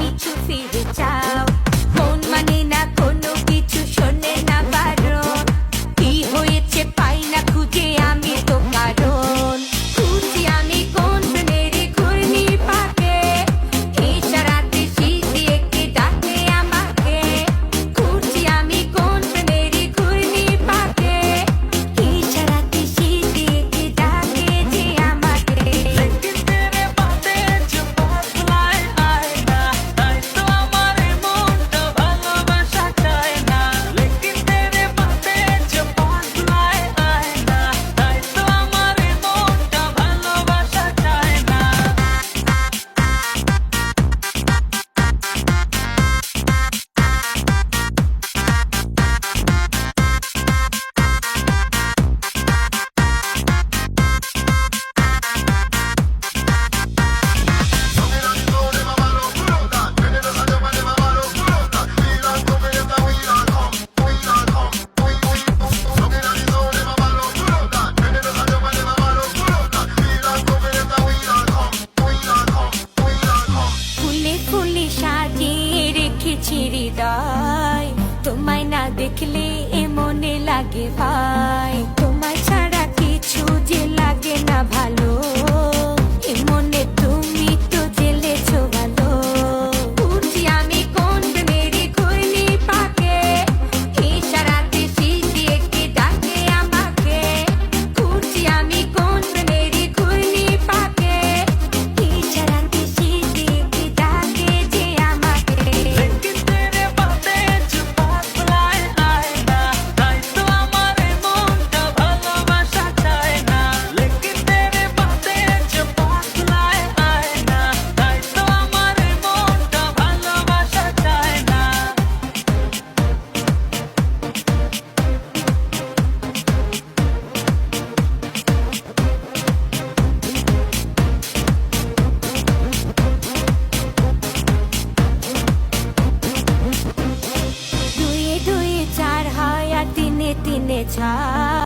পিছু ফিরে চাও। মন মানে না কোনো কিছু, শোনে না বারণ। কি হয়েছে পাই না খুঁজে আমি তো কারণ। খুঁজি আমি কোন প্রেমের ঘূর্ণি পাকে, ইশারাতে শীষ দিয়ে কে ডাকে আমাকে। খুঁজি আমি কোন প্রেমের ঘূর্ণি পাকে, ইশারাতে শীষ দিয়ে কে ডাকে যে আমাকে। लेकिन तेरे बातें जो बदलाए आए ना, তাই তো আমার মনটা ভালোবাসা চায় না। लेकिन तेरे बातें जो बदलाए आए ना, তাই তো আমার মনটা ভালোবাসা চায় না। ফুলে ফুলে সাজিয়ে রেখেছি হৃদয়, তোমায় না দেখলে এ মনে লাগে ভাই। তোমায় ছাড়া কিছু যে লাগে না ভালো।